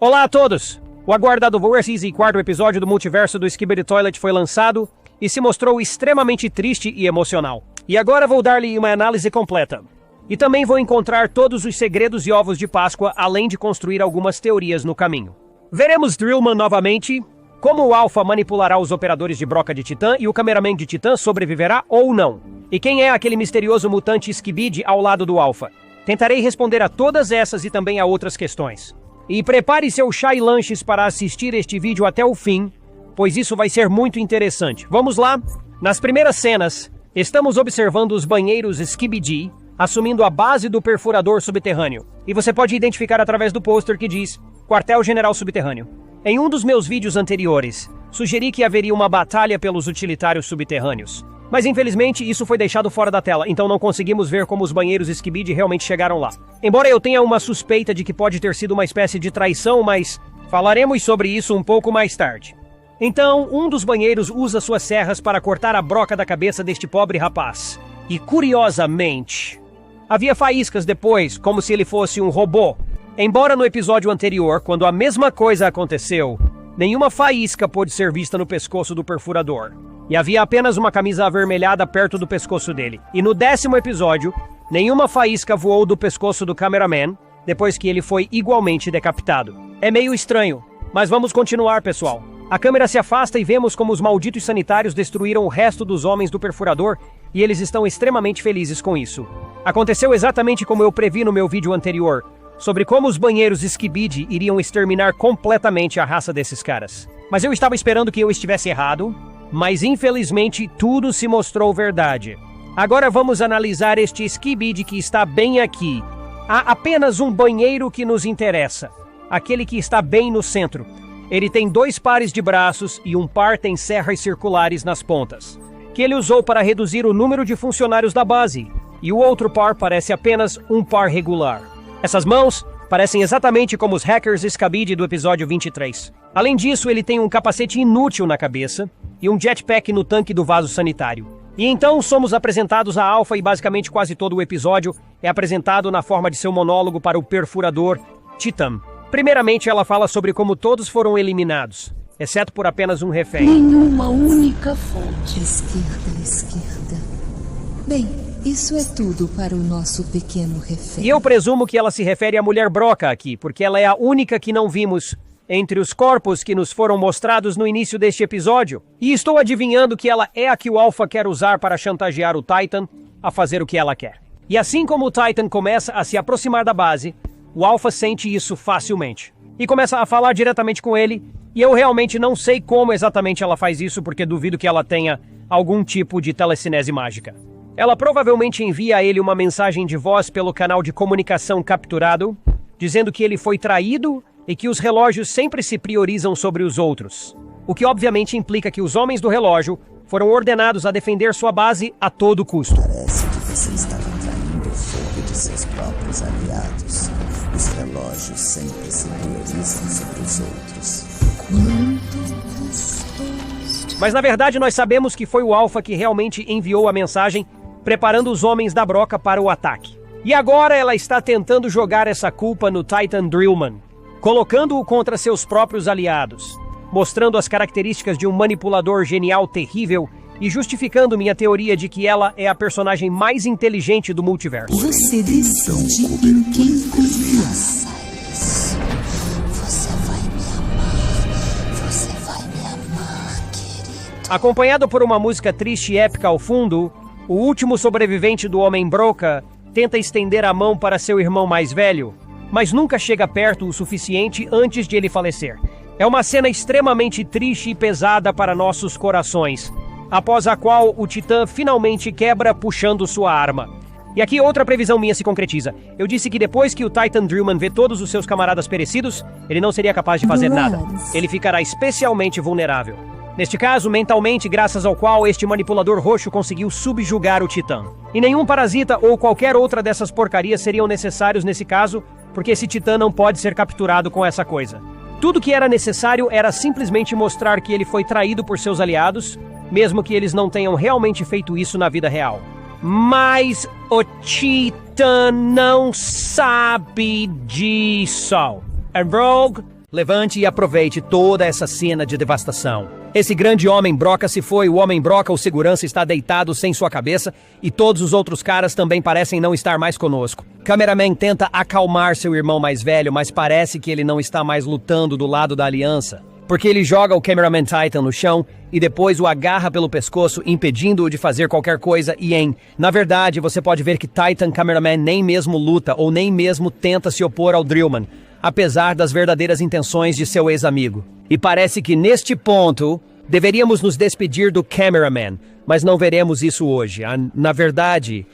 Olá a todos! O aguardado Vortice e quarto episódio do multiverso do Skibidi Toilet foi lançado e se mostrou extremamente triste e emocional. E agora vou dar-lhe uma análise completa. E também vou encontrar todos os segredos e ovos de Páscoa, além de construir algumas teorias no caminho. Veremos Drillman novamente, como o Alpha manipulará os operadores de broca de Titã e o cameraman de Titã sobreviverá ou não. E quem é aquele misterioso mutante Skibidi ao lado do Alpha? Tentarei responder a todas essas e também a outras questões. E prepare seu chá e lanches para assistir este vídeo até o fim, pois isso vai ser muito interessante. Vamos lá? Nas primeiras cenas, estamos observando os banheiros Skibidi, assumindo a base do perfurador subterrâneo. E você pode identificar através do pôster que diz Quartel General Subterrâneo. Em um dos meus vídeos anteriores, sugeri que haveria uma batalha pelos utilitários subterrâneos. Mas infelizmente isso foi deixado fora da tela, então não conseguimos ver como os banheiros Skibidi realmente chegaram lá. Embora eu tenha uma suspeita de que pode ter sido uma espécie de traição, mas falaremos sobre isso um pouco mais tarde. Então, um dos banheiros usa suas serras para cortar a broca da cabeça deste pobre rapaz. E curiosamente, havia faíscas depois, como se ele fosse um robô. Embora no episódio anterior, quando a mesma coisa aconteceu, nenhuma faísca pôde ser vista no pescoço do perfurador. E havia apenas uma camisa avermelhada perto do pescoço dele. E no 10º episódio, nenhuma faísca voou do pescoço do cameraman, depois que ele foi igualmente decapitado. É meio estranho, mas vamos continuar, pessoal. A câmera se afasta e vemos como os malditos sanitários destruíram o resto dos homens do perfurador, e eles estão extremamente felizes com isso. Aconteceu exatamente como eu previ no meu vídeo anterior, sobre como os banheiros Skibidi iriam exterminar completamente a raça desses caras. Mas eu estava esperando que eu estivesse errado, mas infelizmente tudo se mostrou verdade. Agora vamos analisar este Skibidi que está bem aqui. Há apenas um banheiro que nos interessa, aquele que está bem no centro. Ele tem 2 pares de braços e um par tem serras circulares nas pontas, que ele usou para reduzir o número de funcionários da base, e o outro par parece apenas um par regular. Essas mãos parecem exatamente como os hackers Skibidi do episódio 23. Além disso, ele tem um capacete inútil na cabeça e um jetpack no tanque do vaso sanitário. E então somos apresentados a Alpha e basicamente quase todo o episódio é apresentado na forma de seu monólogo para o perfurador Titã. Primeiramente, ela fala sobre como todos foram eliminados, exceto por apenas um refém. Nenhuma única fonte. Esquerda. Bem, isso é tudo para o nosso pequeno refém. E eu presumo que ela se refere à mulher Broca aqui, porque ela é a única que não vimos entre os corpos que nos foram mostrados no início deste episódio. E estou adivinhando que ela é a que o Alpha quer usar para chantagear o Titan a fazer o que ela quer. E assim como o Titan começa a se aproximar da base, o Alpha sente isso facilmente. E começa a falar diretamente com ele, e eu realmente não sei como exatamente ela faz isso, porque duvido que ela tenha algum tipo de telecinese mágica. Ela provavelmente envia a ele uma mensagem de voz pelo canal de comunicação capturado, dizendo que ele foi traído e que os relógios sempre se priorizam sobre os outros. O que obviamente implica que os homens do relógio foram ordenados a defender sua base a todo custo. Parece que você está contraindo o fogo de seus próprios aliados. Os relógios sempre se priorizam sobre os outros. Mas na verdade nós sabemos que foi o Alpha que realmente enviou a mensagem, preparando os homens da broca para o ataque. E agora ela está tentando jogar essa culpa no Titan Drillman, colocando-o contra seus próprios aliados, mostrando as características de um manipulador genial terrível e justificando minha teoria de que ela é a personagem mais inteligente do multiverso. Você decide em quem confia. Você vai me amar, querido. Acompanhado por uma música triste e épica ao fundo, o último sobrevivente do Homem Broca tenta estender a mão para seu irmão mais velho, mas nunca chega perto o suficiente antes de ele falecer. É uma cena extremamente triste e pesada para nossos corações, após a qual o Titã finalmente quebra puxando sua arma. E aqui outra previsão minha se concretiza. Eu disse que depois que o Titan Drillman vê todos os seus camaradas perecidos, ele não seria capaz de fazer nada. Ele ficará especialmente vulnerável. Neste caso, mentalmente, graças ao qual este manipulador roxo conseguiu subjugar o Titã. E nenhum parasita ou qualquer outra dessas porcarias seriam necessários nesse caso, porque esse Titã não pode ser capturado com essa coisa. Tudo que era necessário era simplesmente mostrar que ele foi traído por seus aliados, mesmo que eles não tenham realmente feito isso na vida real. Mas o Titã não sabe disso. And Rogue Levante e aproveite toda essa cena de devastação. Esse grande homem broca se foi, o homem broca, o segurança está deitado sem sua cabeça e todos os outros caras também parecem não estar mais conosco. Cameraman tenta acalmar seu irmão mais velho, mas parece que ele não está mais lutando do lado da aliança. Porque ele joga o Cameraman Titan no chão e depois o agarra pelo pescoço, impedindo-o de fazer qualquer coisa na verdade, você pode ver que Titan Cameraman nem mesmo luta ou nem mesmo tenta se opor ao Drillman, apesar das verdadeiras intenções de seu ex-amigo. E parece que neste ponto, deveríamos nos despedir do Cameraman, mas não veremos isso hoje. Na verdade,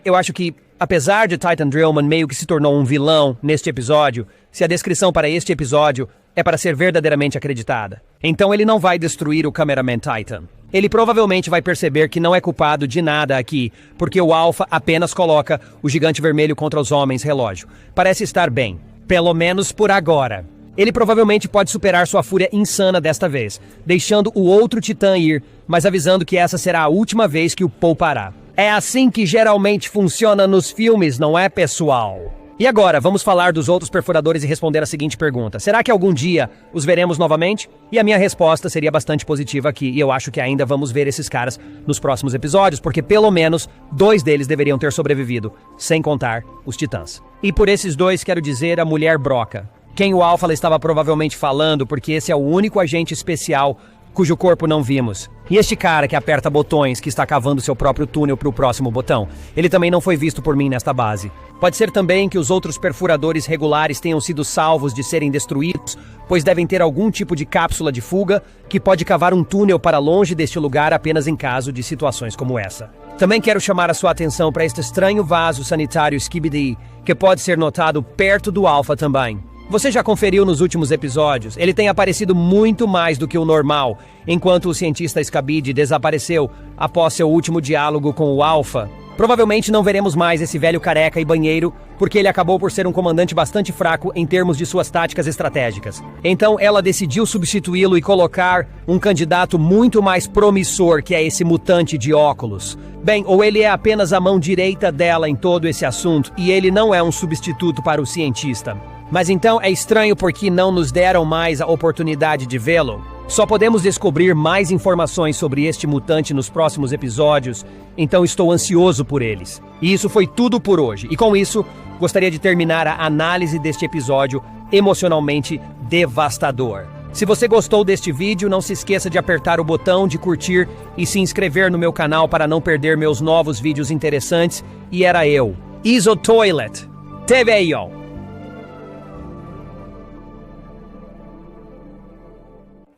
eu acho que, apesar de Titan Drillman meio que se tornou um vilão neste episódio, se a descrição para este episódio é para ser verdadeiramente acreditada, então ele não vai destruir o Cameraman Titan. Ele provavelmente vai perceber que não é culpado de nada aqui, porque o Alpha apenas coloca o gigante vermelho contra os homens relógio. Parece estar bem, pelo menos por agora. Ele provavelmente pode superar sua fúria insana desta vez, deixando o outro Titã ir, mas avisando que essa será a última vez que o poupará. É assim que geralmente funciona nos filmes, não é, pessoal? E agora, vamos falar dos outros perfuradores e responder a seguinte pergunta. Será que algum dia os veremos novamente? E a minha resposta seria bastante positiva aqui, e eu acho que ainda vamos ver esses caras nos próximos episódios, porque pelo menos 2 deles deveriam ter sobrevivido, sem contar os titãs. E por esses 2 quero dizer a mulher broca, quem o Alpha estava provavelmente falando, porque esse é o único agente especial cujo corpo não vimos. E este cara que aperta botões, que está cavando seu próprio túnel para o próximo botão, ele também não foi visto por mim nesta base. Pode ser também que os outros perfuradores regulares tenham sido salvos de serem destruídos, pois devem ter algum tipo de cápsula de fuga que pode cavar um túnel para longe deste lugar apenas em caso de situações como essa. Também quero chamar a sua atenção para este estranho vaso sanitário Skibidi, que pode ser notado perto do Alpha também. Você já conferiu nos últimos episódios, ele tem aparecido muito mais do que o normal, enquanto o cientista Skibidi desapareceu após seu último diálogo com o Alpha. Provavelmente não veremos mais esse velho careca e banheiro, porque ele acabou por ser um comandante bastante fraco em termos de suas táticas estratégicas. Então ela decidiu substituí-lo e colocar um candidato muito mais promissor, que é esse mutante de óculos. Bem, ou ele é apenas a mão direita dela em todo esse assunto, e ele não é um substituto para o cientista. Mas então é estranho porque não nos deram mais a oportunidade de vê-lo. Só podemos descobrir mais informações sobre este mutante nos próximos episódios, então estou ansioso por eles. E isso foi tudo por hoje. E com isso, gostaria de terminar a análise deste episódio emocionalmente devastador. Se você gostou deste vídeo, não se esqueça de apertar o botão de curtir e se inscrever no meu canal para não perder meus novos vídeos interessantes. E era eu, Iso Toilet. Te veio!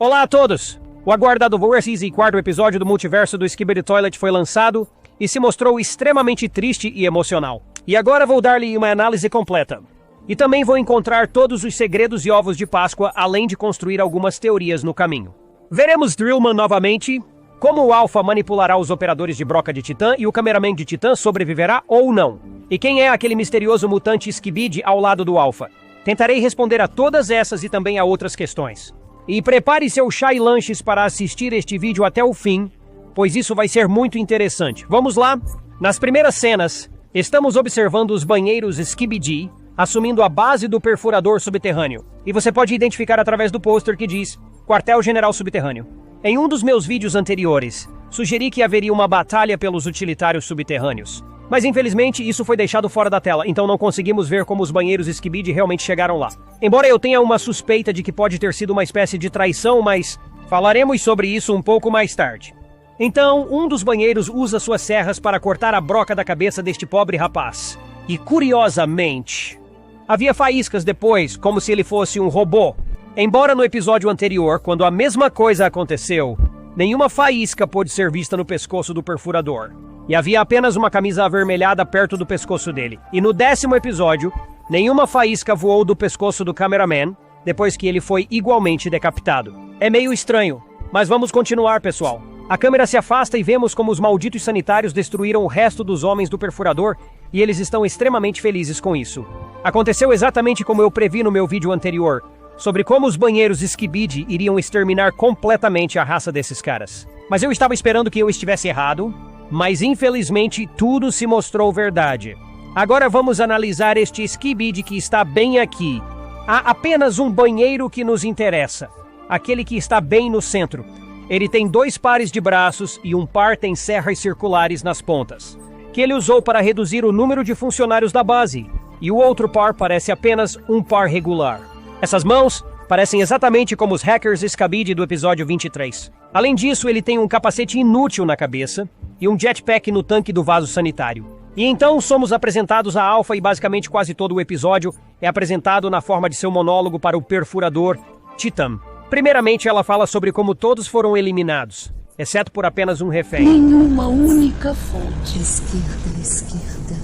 Olá a todos! O aguardado Overseas e 4º episódio do multiverso do Skibidi Toilet foi lançado e se mostrou extremamente triste e emocional. E agora vou dar-lhe uma análise completa. E também vou encontrar todos os segredos e ovos de Páscoa, além de construir algumas teorias no caminho. Veremos Drillman novamente, como o Alpha manipulará os operadores de broca de Titã e o cameraman de Titã sobreviverá ou não. E quem é aquele misterioso mutante Skibidi ao lado do Alpha? Tentarei responder a todas essas e também a outras questões. E prepare seu chá e lanches para assistir este vídeo até o fim, pois isso vai ser muito interessante. Vamos lá? Nas primeiras cenas, estamos observando os banheiros Skibidi, assumindo a base do perfurador subterrâneo. E você pode identificar através do pôster que diz Quartel General Subterrâneo. Em um dos meus vídeos anteriores, sugeri que haveria uma batalha pelos utilitários subterrâneos. Mas infelizmente isso foi deixado fora da tela, então não conseguimos ver como os banheiros Skibidi realmente chegaram lá. Embora eu tenha uma suspeita de que pode ter sido uma espécie de traição, mas falaremos sobre isso um pouco mais tarde. Então, um dos banheiros usa suas serras para cortar a broca da cabeça deste pobre rapaz. E curiosamente, havia faíscas depois, como se ele fosse um robô. Embora no episódio anterior, quando a mesma coisa aconteceu, nenhuma faísca pôde ser vista no pescoço do perfurador. E havia apenas uma camisa avermelhada perto do pescoço dele. E no 10º episódio, nenhuma faísca voou do pescoço do cameraman, depois que ele foi igualmente decapitado. É meio estranho, mas vamos continuar, pessoal. A câmera se afasta e vemos como os malditos sanitários destruíram o resto dos homens do perfurador, e eles estão extremamente felizes com isso. Aconteceu exatamente como eu previ no meu vídeo anterior, sobre como os banheiros Skibidi iriam exterminar completamente a raça desses caras. Mas eu estava esperando que eu estivesse errado, mas infelizmente tudo se mostrou verdade. Agora vamos analisar este Skibidi que está bem aqui. Há apenas um banheiro que nos interessa, aquele que está bem no centro. Ele tem 2 pares de braços e um par tem serras circulares nas pontas, que ele usou para reduzir o número de funcionários da base, e o outro par parece apenas um par regular. Essas mãos parecem exatamente como os hackers Scabid do episódio 23. Além disso, ele tem um capacete inútil na cabeça e um jetpack no tanque do vaso sanitário. E então somos apresentados a Alpha e basicamente quase todo o episódio é apresentado na forma de seu monólogo para o perfurador Titã. Primeiramente, ela fala sobre como todos foram eliminados, exceto por apenas um refém. Nenhuma única fonte. Esquerda.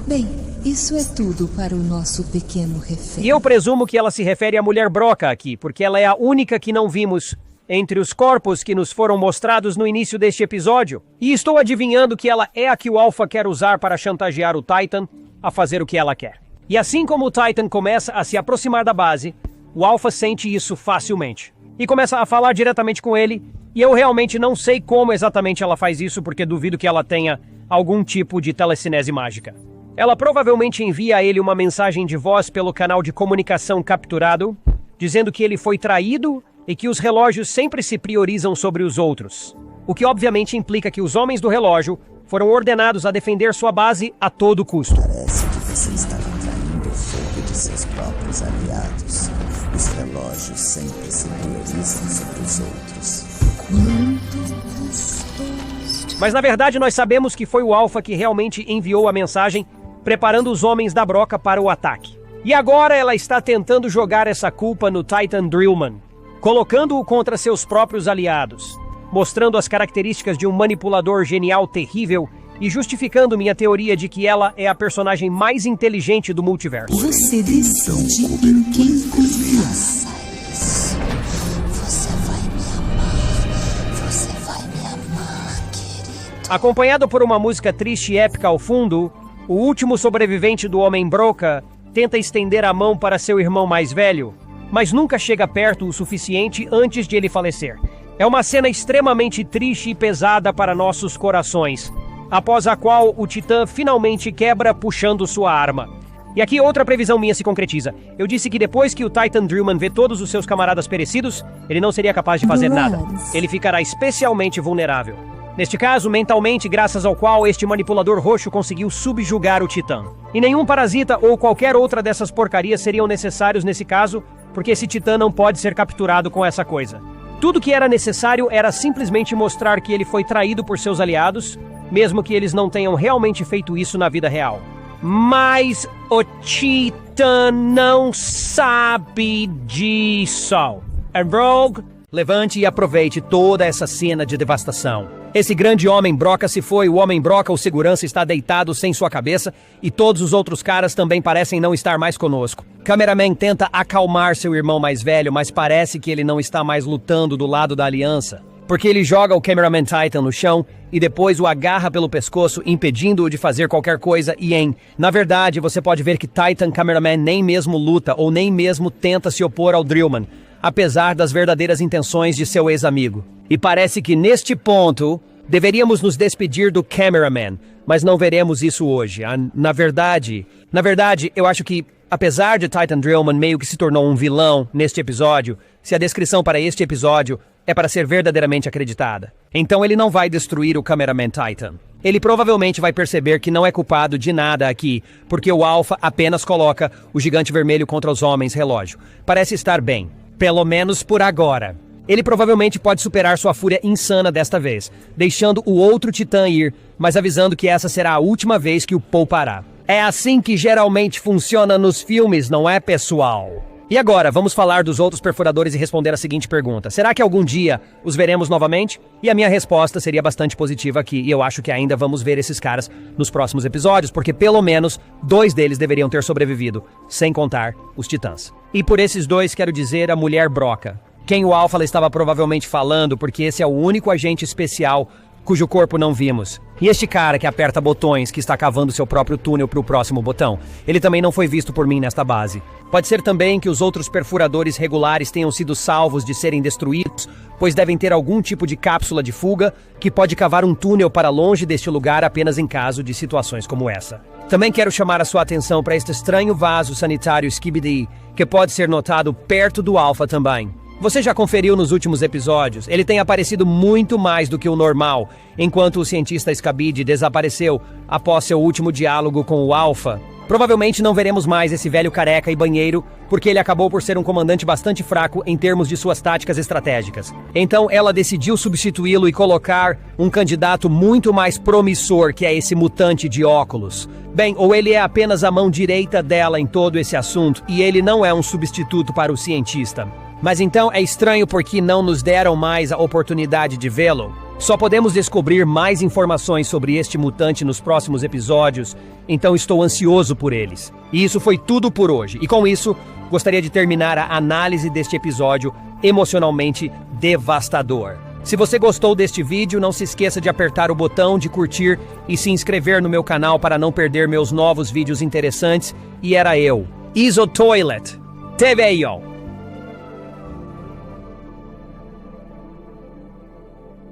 Bem, isso é tudo para o nosso pequeno refém. E eu presumo que ela se refere à mulher Broca aqui, porque ela é a única que não vimos entre os corpos que nos foram mostrados no início deste episódio. E estou adivinhando que ela é a que o Alpha quer usar para chantagear o Titan a fazer o que ela quer. E assim como o Titan começa a se aproximar da base, o Alpha sente isso facilmente e começa a falar diretamente com ele, e eu realmente não sei como exatamente ela faz isso, porque duvido que ela tenha algum tipo de telecinese mágica. Ela provavelmente envia a ele uma mensagem de voz pelo canal de comunicação capturado, dizendo que ele foi traído e que os relógios sempre se priorizam sobre os outros. O que obviamente implica que os homens do relógio foram ordenados a defender sua base a todo custo. Parece que você está contraindo o fogo de seus próprios aliados. Os relógios sempre se priorizam sobre os outros. Mas na verdade nós sabemos que foi o Alpha que realmente enviou a mensagem, preparando os homens da Broca para o ataque. E agora ela está tentando jogar essa culpa no Titan Drillman, colocando-o contra seus próprios aliados, mostrando as características de um manipulador genial terrível e justificando minha teoria de que ela é a personagem mais inteligente do multiverso. Você decide em quem confiar. Você vai me amar, querido. Acompanhado por uma música triste e épica ao fundo, o último sobrevivente do Homem Broca tenta estender a mão para seu irmão mais velho, mas nunca chega perto o suficiente antes de ele falecer. É uma cena extremamente triste e pesada para nossos corações, após a qual o Titã finalmente quebra puxando sua arma. E aqui outra previsão minha se concretiza. Eu disse que depois que o Titan Drillman vê todos os seus camaradas perecidos, ele não seria capaz de fazer nada. Ele ficará especialmente vulnerável. Neste caso, mentalmente, graças ao qual este manipulador roxo conseguiu subjugar o Titã. E nenhum parasita ou qualquer outra dessas porcarias seriam necessários nesse caso, porque esse Titã não pode ser capturado com essa coisa. Tudo que era necessário era simplesmente mostrar que ele foi traído por seus aliados, mesmo que eles não tenham realmente feito isso na vida real. Mas o Titã não sabe disso. And Rogue, levante e aproveite toda essa cena de devastação. Esse grande Homem Broca se foi, o Homem Broca, o segurança, está deitado sem sua cabeça e todos os outros caras também parecem não estar mais conosco. Cameraman tenta acalmar seu irmão mais velho, mas parece que ele não está mais lutando do lado da aliança, porque ele joga o Cameraman Titan no chão e depois o agarra pelo pescoço, impedindo-o de fazer qualquer coisa na verdade, você pode ver que Titan Cameraman nem mesmo luta ou nem mesmo tenta se opor ao Drillman, apesar das verdadeiras intenções de seu ex-amigo. E parece que neste ponto, deveríamos nos despedir do Cameraman, mas não veremos isso hoje. Na verdade, eu acho que, apesar de Titan Drillman meio que se tornou um vilão neste episódio, se a descrição para este episódio é para ser verdadeiramente acreditada, então ele não vai destruir o Cameraman Titan. Ele provavelmente vai perceber que não é culpado de nada aqui, porque o Alpha apenas coloca o gigante vermelho contra os homens relógio. Parece estar bem, pelo menos por agora. Ele provavelmente pode superar sua fúria insana desta vez, deixando o outro Titã ir, mas avisando que essa será a última vez que o poupará. É assim que geralmente funciona nos filmes, não é, pessoal? E agora, vamos falar dos outros perfuradores e responder a seguinte pergunta. Será que algum dia os veremos novamente? E a minha resposta seria bastante positiva aqui, e eu acho que ainda vamos ver esses caras nos próximos episódios, porque pelo menos 2 deles deveriam ter sobrevivido, sem contar os Titãs. E por esses 2 quero dizer a mulher Broca, quem o Alpha estava provavelmente falando, porque esse é o único agente especial cujo corpo não vimos. E este cara que aperta botões, que está cavando seu próprio túnel para o próximo botão, ele também não foi visto por mim nesta base. Pode ser também que os outros perfuradores regulares tenham sido salvos de serem destruídos, pois devem ter algum tipo de cápsula de fuga que pode cavar um túnel para longe deste lugar apenas em caso de situações como essa. Também quero chamar a sua atenção para este estranho vaso sanitário Skibidi, que pode ser notado perto do Alpha também. Você já conferiu nos últimos episódios, ele tem aparecido muito mais do que o normal, enquanto o cientista Skibidi desapareceu após seu último diálogo com o Alpha. Provavelmente não veremos mais esse velho careca e banheiro, porque ele acabou por ser um comandante bastante fraco em termos de suas táticas estratégicas. Então ela decidiu substituí-lo e colocar um candidato muito mais promissor, que é esse mutante de óculos. Bem, ou ele é apenas a mão direita dela em todo esse assunto, e ele não é um substituto para o cientista. Mas então é estranho porque não nos deram mais a oportunidade de vê-lo. Só podemos descobrir mais informações sobre este mutante nos próximos episódios, então estou ansioso por eles. E isso foi tudo por hoje. E com isso, gostaria de terminar a análise deste episódio emocionalmente devastador. Se você gostou deste vídeo, não se esqueça de apertar o botão de curtir e se inscrever no meu canal para não perder meus novos vídeos interessantes. E era eu, Iso Toilet. TV.